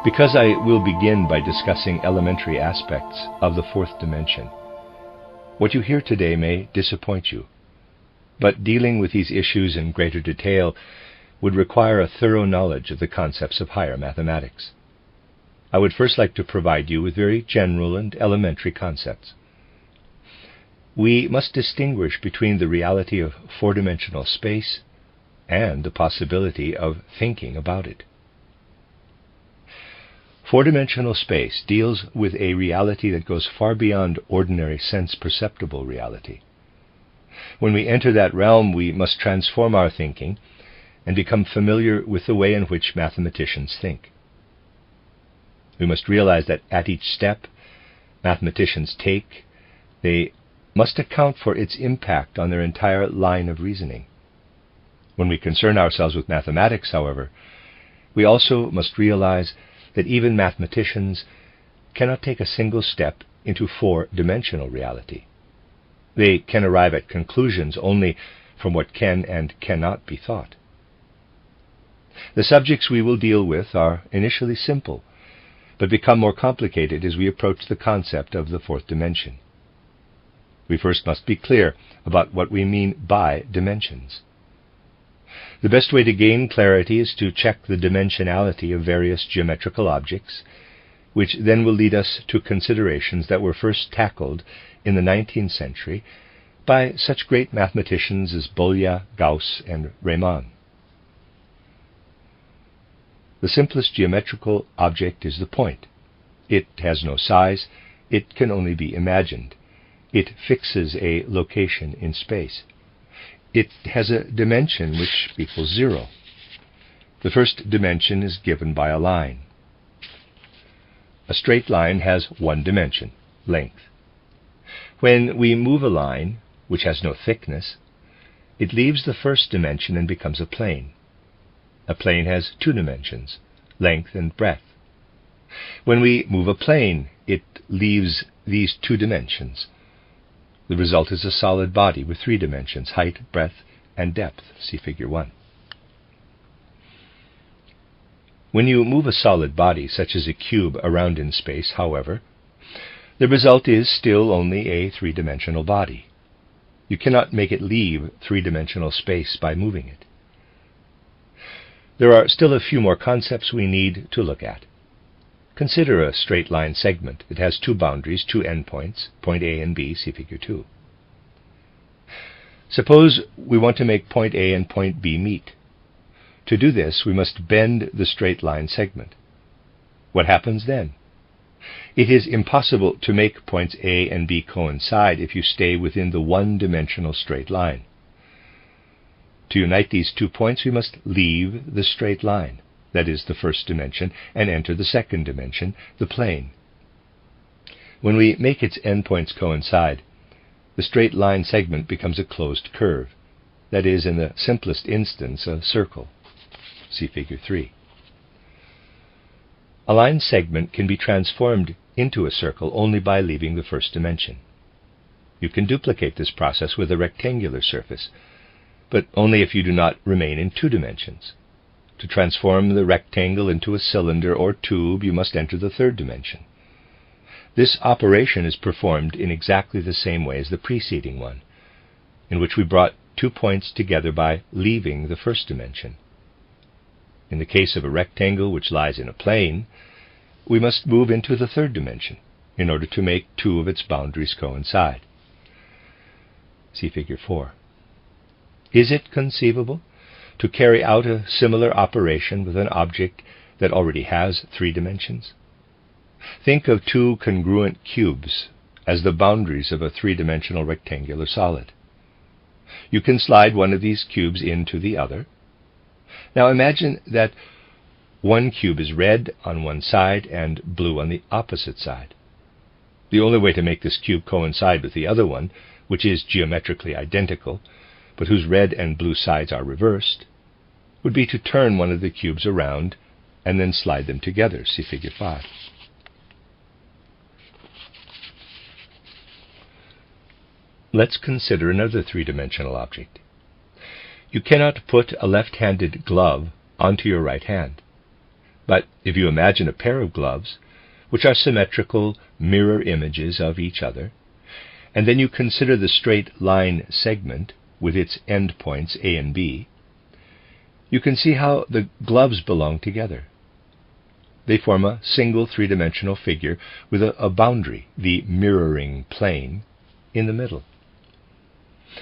Because I will begin by discussing elementary aspects of the fourth dimension, what you hear today may disappoint you, but dealing with these issues in greater detail would require a thorough knowledge of the concepts of higher mathematics. I would first like to provide you with very general and elementary concepts. We must distinguish between the reality of four-dimensional space and the possibility of thinking about it. Four-dimensional space deals with a reality that goes far beyond ordinary sense-perceptible reality. When we enter that realm, we must transform our thinking and become familiar with the way in which mathematicians think. We must realize that at each step mathematicians take, they must account for its impact on their entire line of reasoning. When we concern ourselves with mathematics, however, we also must realize that even mathematicians cannot take a single step into four-dimensional reality. They can arrive at conclusions only from what can and cannot be thought. The subjects we will deal with are initially simple, but become more complicated as we approach the concept of the fourth dimension. We first must be clear about what we mean by dimensions. The best way to gain clarity is to check the dimensionality of various geometrical objects, which then will lead us to considerations that were first tackled in the 19th century by such great mathematicians as Bolyai, Gauss, and Riemann. The simplest geometrical object is the point. It has no size, it can only be imagined. It fixes a location in space. It has a dimension which equals 0. The first dimension is given by a line. A straight line has one dimension, length. When we move a line, which has no thickness, it leaves the first dimension and becomes a plane. A plane has two dimensions, length and breadth. When we move a plane, it leaves these two dimensions. The result is a solid body with three dimensions, height, breadth, and depth. See Figure 1. When you move a solid body, such as a cube, around in space, however, the result is still only a three-dimensional body. You cannot make it leave three-dimensional space by moving it. There are still a few more concepts we need to look at. Consider a straight line segment. It has two boundaries, two endpoints, point A and B, see Figure 2. Suppose we want to make point A and point B meet. To do this, we must bend the straight line segment. What happens then? It is impossible to make points A and B coincide if you stay within the one-dimensional straight line. To unite these 2 points, we must leave the straight line, that is, the first dimension, and enter the second dimension, the plane. When we make its endpoints coincide, the straight line segment becomes a closed curve, that is, in the simplest instance, a circle. See Figure 3. A line segment can be transformed into a circle only by leaving the first dimension. You can duplicate this process with a rectangular surface, but only if you do not remain in 2 dimensions. To transform the rectangle into a cylinder or tube, you must enter the third dimension. This operation is performed in exactly the same way as the preceding one, in which we brought 2 points together by leaving the first dimension. In the case of a rectangle which lies in a plane, we must move into the third dimension in order to make 2 of its boundaries coincide. See Figure 4. Is it conceivable to carry out a similar operation with an object that already has 3 dimensions? Think of 2 congruent cubes as the boundaries of a 3-dimensional rectangular solid. You can slide one of these cubes into the other. Now imagine that one cube is red on one side and blue on the opposite side. The only way to make this cube coincide with the other one, which is geometrically identical, but whose red and blue sides are reversed, would be to turn one of the cubes around and then slide them together. See Figure 5. Let's consider another 3-dimensional object. You cannot put a left-handed glove onto your right hand. But if you imagine a pair of gloves, which are symmetrical mirror images of each other, and then you consider the straight line segment with its endpoints A and B, you can see how the gloves belong together. They form a single three-dimensional figure with a boundary, the mirroring plane, in the middle.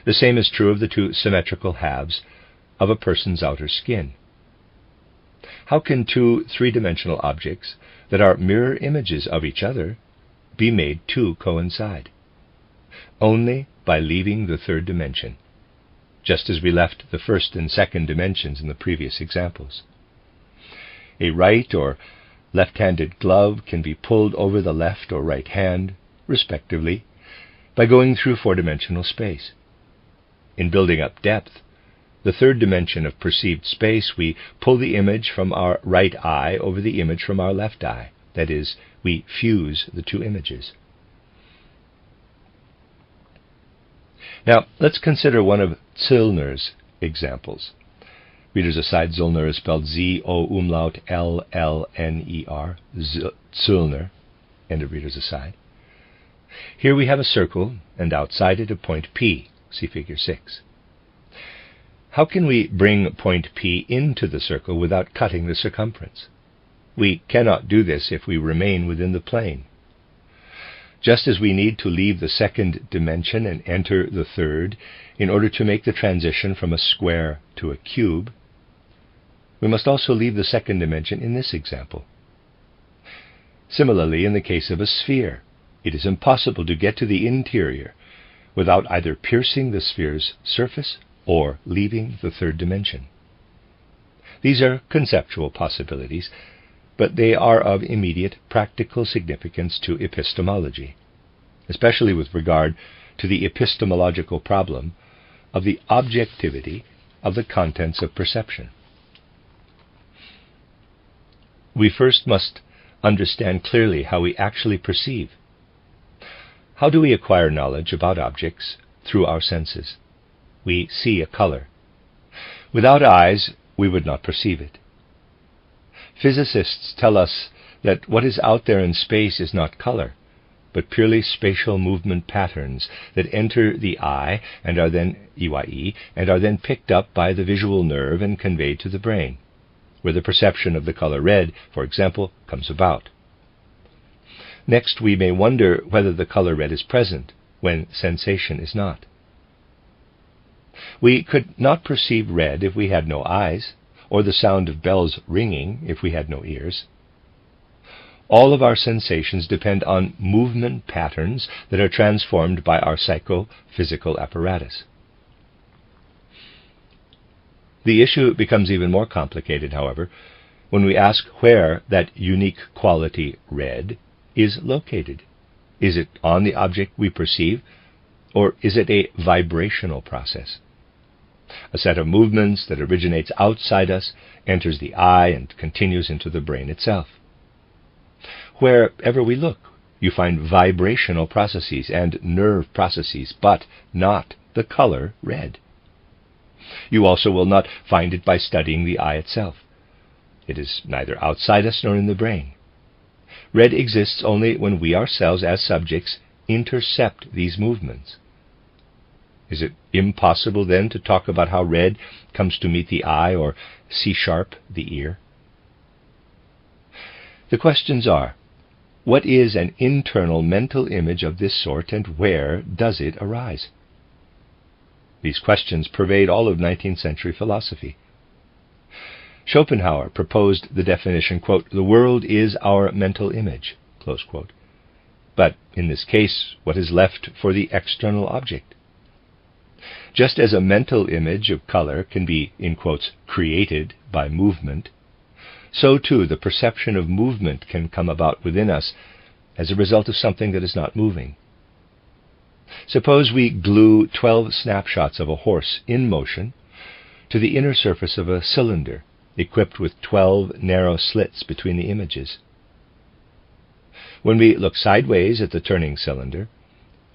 The same is true of the two symmetrical halves of a person's outer skin. How can two three-dimensional objects that are mirror images of each other be made to coincide? Only by leaving the third dimension, just as we left the first and second dimensions in the previous examples. A right or left-handed glove can be pulled over the left or right hand, respectively, by going through four-dimensional space. In building up depth, the third dimension of perceived space, we pull the image from our right eye over the image from our left eye. That is, we fuse the two images. Now, let's consider one of Zöllner's examples. Readers aside, Zöllner is spelled Z-O-L-L-N-E-R, Zöllner, end of readers aside. Here we have a circle, and outside it a point P. See figure 6. How can we bring point P into the circle without cutting the circumference? We cannot do this if we remain within the plane. Just as we need to leave the second dimension and enter the third in order to make the transition from a square to a cube, we must also leave the second dimension in this example. Similarly, in the case of a sphere, it is impossible to get to the interior without either piercing the sphere's surface or leaving the third dimension. These are conceptual possibilities, but they are of immediate practical significance to epistemology, especially with regard to the epistemological problem of the objectivity of the contents of perception. We first must understand clearly how we actually perceive. How do we acquire knowledge about objects through our senses? We see a color. Without eyes, we would not perceive it. Physicists tell us that what is out there in space is not color, but purely spatial movement patterns that enter the eye and are then picked up by the visual nerve and conveyed to the brain, where the perception of the color red, for example, comes about. Next, we may wonder whether the color red is present when sensation is not. We could not perceive red if we had no eyes, or the sound of bells ringing if we had no ears. All of our sensations depend on movement patterns that are transformed by our psychophysical apparatus. The issue becomes even more complicated, however, when we ask where that unique quality red is located. Is it on the object we perceive, or is it a vibrational process? A set of movements that originates outside us, enters the eye, and continues into the brain itself. Wherever we look, you find vibrational processes and nerve processes, but not the color red. You also will not find it by studying the eye itself. It is neither outside us nor in the brain. Red exists only when we ourselves, as subjects, intercept these movements. Is it impossible, then, to talk about how red comes to meet the eye or C-sharp the ear? The questions are, what is an internal mental image of this sort, and where does it arise? These questions pervade all of 19th century philosophy. Schopenhauer proposed the definition, quote, "The world is our mental image," close quote. But in this case, what is left for the external object? Just as a mental image of color can be, in quotes, created by movement, so too the perception of movement can come about within us as a result of something that is not moving. Suppose we glue 12 snapshots of a horse in motion to the inner surface of a cylinder equipped with 12 narrow slits between the images. When we look sideways at the turning cylinder,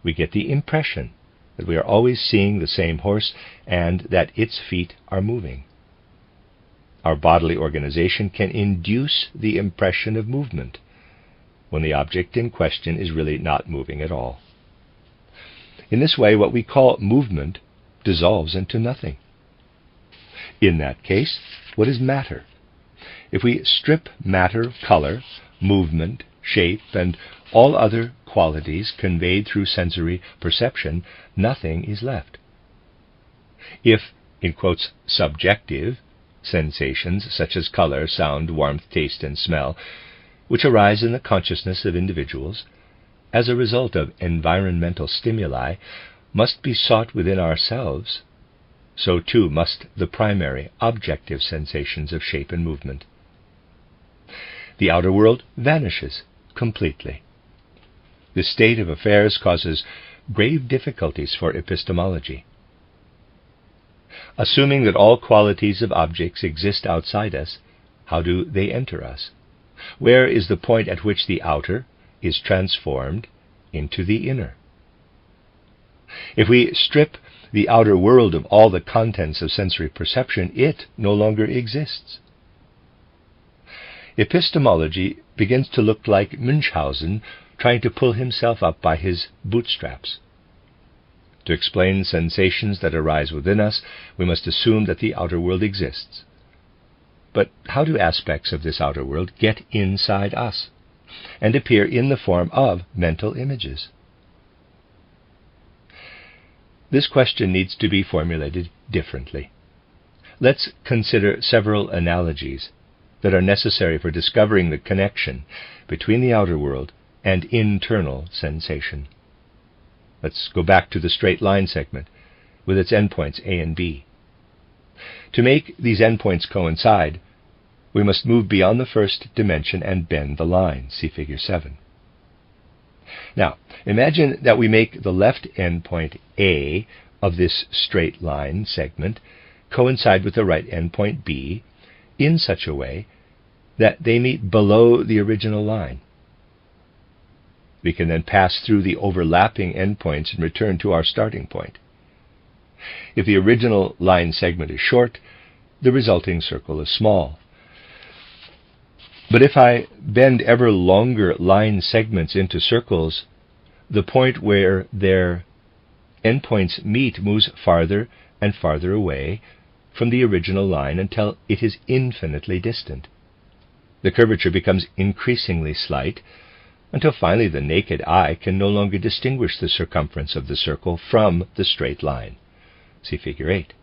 we get the impression that we are always seeing the same horse and that its feet are moving. our bodily organization can induce the impression of movement, when the object in question is really not moving at all. In this way, what we call movement dissolves into nothing. In that case, what is matter? If we strip matter, color, movement, shape, and all other qualities conveyed through sensory perception, nothing is left. If, in quotes, subjective sensations such as color, sound, warmth, taste, and smell, which arise in the consciousness of individuals as a result of environmental stimuli, must be sought within ourselves, so too must the primary objective sensations of shape and movement. The outer world vanishes completely. This state of affairs causes grave difficulties for epistemology. Assuming that all qualities of objects exist outside us, how do they enter us? Where is the point at which the outer is transformed into the inner? If we strip the outer world of all the contents of sensory perception, it no longer exists. Epistemology begins to look like Munchausen trying to pull himself up by his bootstraps. To explain sensations that arise within us, we must assume that the outer world exists. But how do aspects of this outer world get inside us and appear in the form of mental images? This question needs to be formulated differently. Let's consider several analogies that are necessary for discovering the connection between the outer world and internal sensation. Let's go back to the straight line segment with its endpoints A and B. To make these endpoints coincide, we must move beyond the first dimension and bend the line. See Figure 7. Now, imagine that we make the left endpoint A of this straight line segment coincide with the right endpoint B in such a way that they meet below the original line. We can then pass through the overlapping endpoints and return to our starting point. If the original line segment is short, the resulting circle is small. But if I bend ever longer line segments into circles, the point where their endpoints meet moves farther and farther away from the original line until it is infinitely distant. The curvature becomes increasingly slight until finally the naked eye can no longer distinguish the circumference of the circle from the straight line. See Figure 8.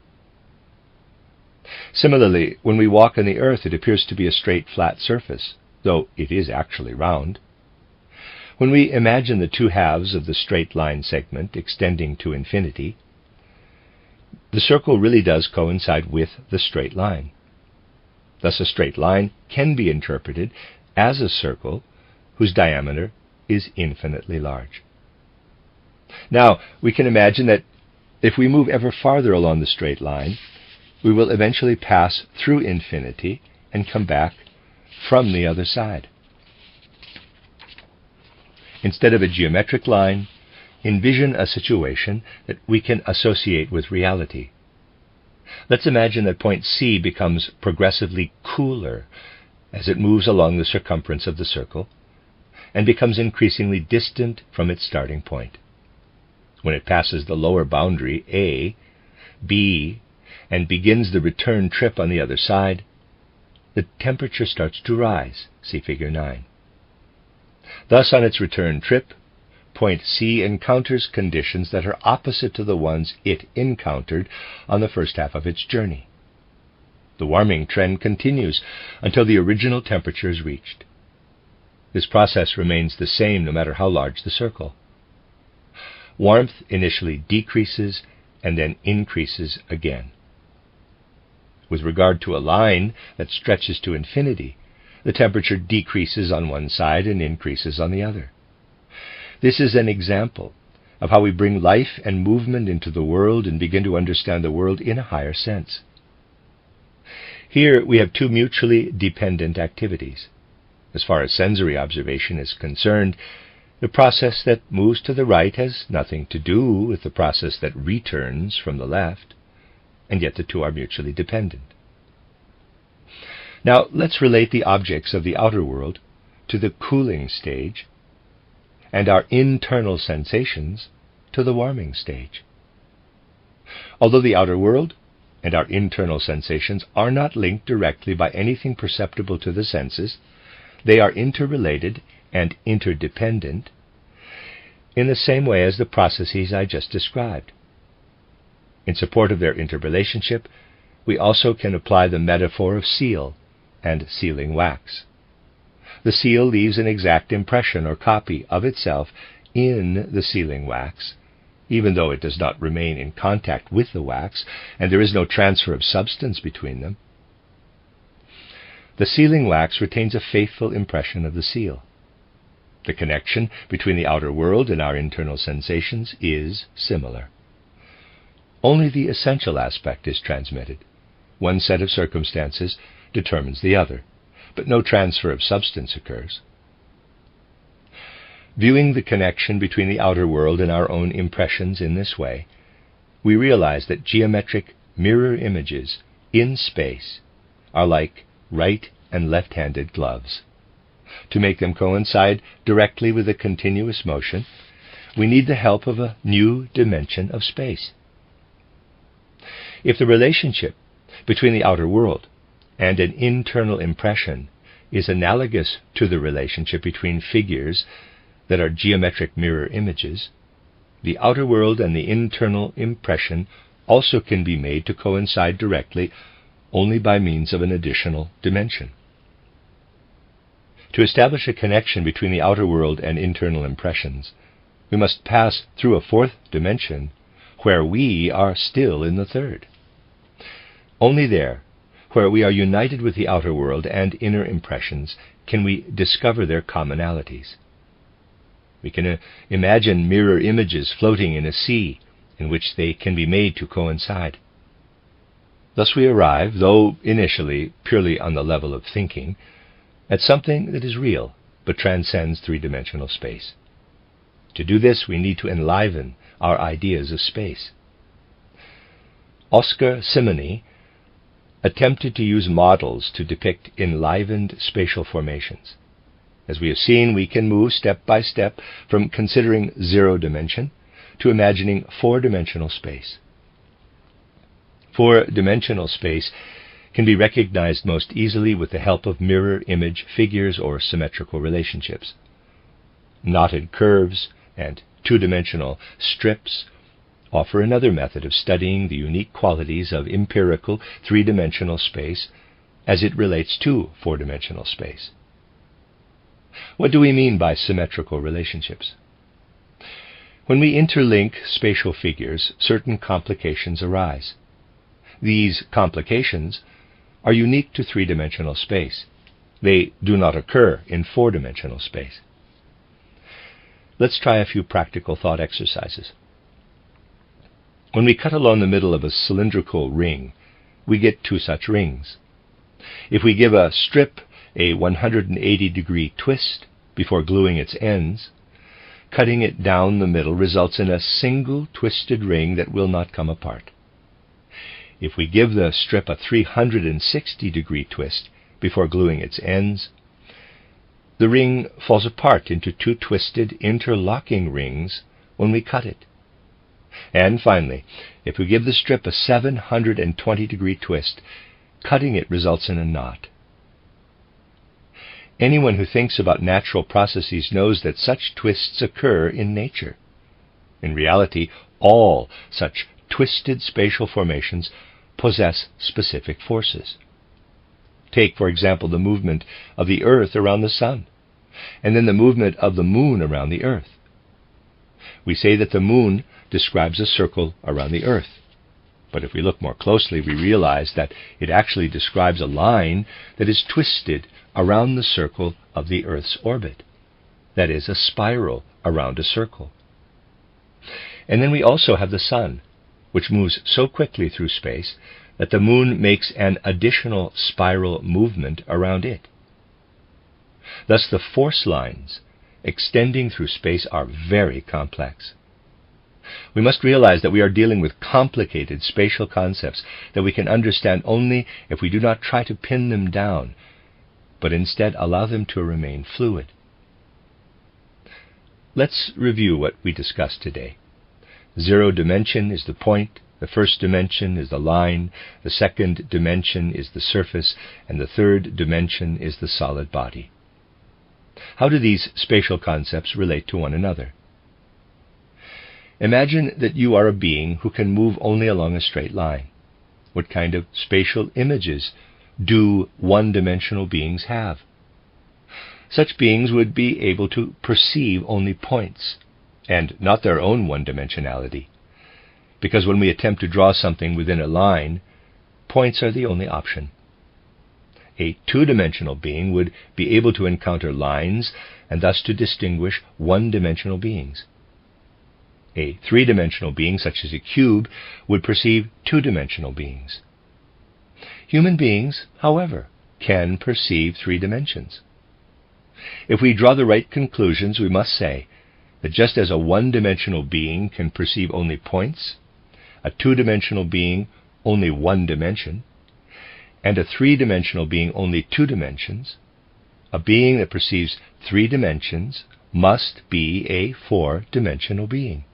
Similarly, when we walk on the earth, it appears to be a straight, flat surface, though it is actually round. When we imagine the two halves of the straight line segment extending to infinity, the circle really does coincide with the straight line. Thus, a straight line can be interpreted as a circle whose diameter is infinitely large. Now, we can imagine that if we move ever farther along the straight line, we will eventually pass through infinity and come back from the other side. Instead of a geometric line, envision a situation that we can associate with reality. Let's imagine that point C becomes progressively cooler as it moves along the circumference of the circle and becomes increasingly distant from its starting point. When it passes the lower boundary A, B, and begins the return trip on the other side, the temperature starts to rise. See Figure 9. Thus, on its return trip, point C encounters conditions that are opposite to the ones it encountered on the first half of its journey. The warming trend continues until the original temperature is reached. This process remains the same no matter how large the circle. Warmth initially decreases and then increases again. With regard to a line that stretches to infinity, the temperature decreases on one side and increases on the other. This is an example of how we bring life and movement into the world and begin to understand the world in a higher sense. Here we have two mutually dependent activities. As far as sensory observation is concerned, the process that moves to the right has nothing to do with the process that returns from the left, and yet the two are mutually dependent. Now let's relate the objects of the outer world to the cooling stage, and our internal sensations to the warming stage. Although the outer world and our internal sensations are not linked directly by anything perceptible to the senses, they are interrelated and interdependent in the same way as the processes I just described. In support of their interrelationship, we also can apply the metaphor of seal and sealing wax. The seal leaves an exact impression or copy of itself in the sealing wax, even though it does not remain in contact with the wax, and there is no transfer of substance between them. The sealing wax retains a faithful impression of the seal. The connection between the outer world and our internal sensations is similar. Only the essential aspect is transmitted. One set of circumstances determines the other, but no transfer of substance occurs. Viewing the connection between the outer world and our own impressions in this way, we realize that geometric mirror images in space are like right and left-handed gloves. To make them coincide directly with a continuous motion, we need the help of a new dimension of space. If the relationship between the outer world and an internal impression is analogous to the relationship between figures that are geometric mirror images, the outer world and the internal impression also can be made to coincide directly only by means of an additional dimension. To establish a connection between the outer world and internal impressions, we must pass through a fourth dimension where we are still in the third. Only there, where we are united with the outer world and inner impressions, can we discover their commonalities. We can imagine mirror images floating in a sea in which they can be made to coincide. Thus we arrive, though initially purely on the level of thinking, at something that is real but transcends three-dimensional space. To do this, we need to enliven our ideas of space. Oscar Simonyi attempted to use models to depict enlivened spatial formations. As we have seen, we can move step by step from considering zero dimension to imagining four-dimensional space. Four-dimensional space can be recognized most easily with the help of mirror image figures or symmetrical relationships. Knotted curves and two-dimensional strips offer another method of studying the unique qualities of empirical three-dimensional space as it relates to four-dimensional space. What do we mean by symmetrical relationships? When we interlink spatial figures, certain complications arise. These complications are unique to three-dimensional space. They do not occur in four-dimensional space. Let's try a few practical thought exercises. When we cut along the middle of a cylindrical ring, we get two such rings. If we give a strip a 180-degree twist before gluing its ends, cutting it down the middle results in a single twisted ring that will not come apart. If we give the strip a 360-degree twist before gluing its ends, the ring falls apart into two twisted interlocking rings when we cut it. And finally, if we give the strip a 720-degree twist, cutting it results in a knot. Anyone who thinks about natural processes knows that such twists occur in nature. In reality, all such twisted spatial formations possess specific forces. Take, for example, the movement of the Earth around the Sun, and then the movement of the Moon around the Earth. We say that the Moon describes a circle around the Earth, but if we look more closely, we realize that it actually describes a line that is twisted around the circle of the Earth's orbit. That is, a spiral around a circle. And then we also have the Sun, which moves so quickly through space that the Moon makes an additional spiral movement around it. Thus the force lines extending through space are very complex. We must realize that we are dealing with complicated spatial concepts that we can understand only if we do not try to pin them down, but instead allow them to remain fluid. Let's review what we discussed today. 0 dimension is the point, the first dimension is the line, the second dimension is the surface, and the third dimension is the solid body. How do these spatial concepts relate to one another? Imagine that you are a being who can move only along a straight line. What kind of spatial images do one-dimensional beings have? Such beings would be able to perceive only points, and not their own one-dimensionality. Because when we attempt to draw something within a line, points are the only option. A two-dimensional being would be able to encounter lines and thus to distinguish one-dimensional beings. A three-dimensional being, such as a cube, would perceive two-dimensional beings. Human beings, however, can perceive 3 dimensions. If we draw the right conclusions, we must say that just as a one-dimensional being can perceive only points, a two-dimensional being only one dimension, and a three-dimensional being only 2 dimensions, a being that perceives 3 dimensions must be a 4-dimensional being.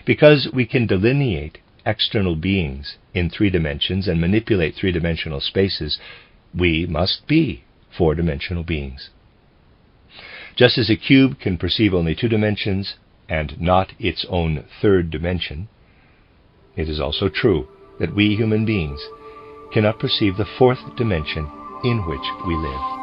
Because we can delineate external beings in 3 dimensions and manipulate 3-dimensional spaces, we must be 4-dimensional beings. Just as a cube can perceive only 2 dimensions and not its own 3rd dimension, it is also true that we human beings cannot perceive the 4th dimension in which we live.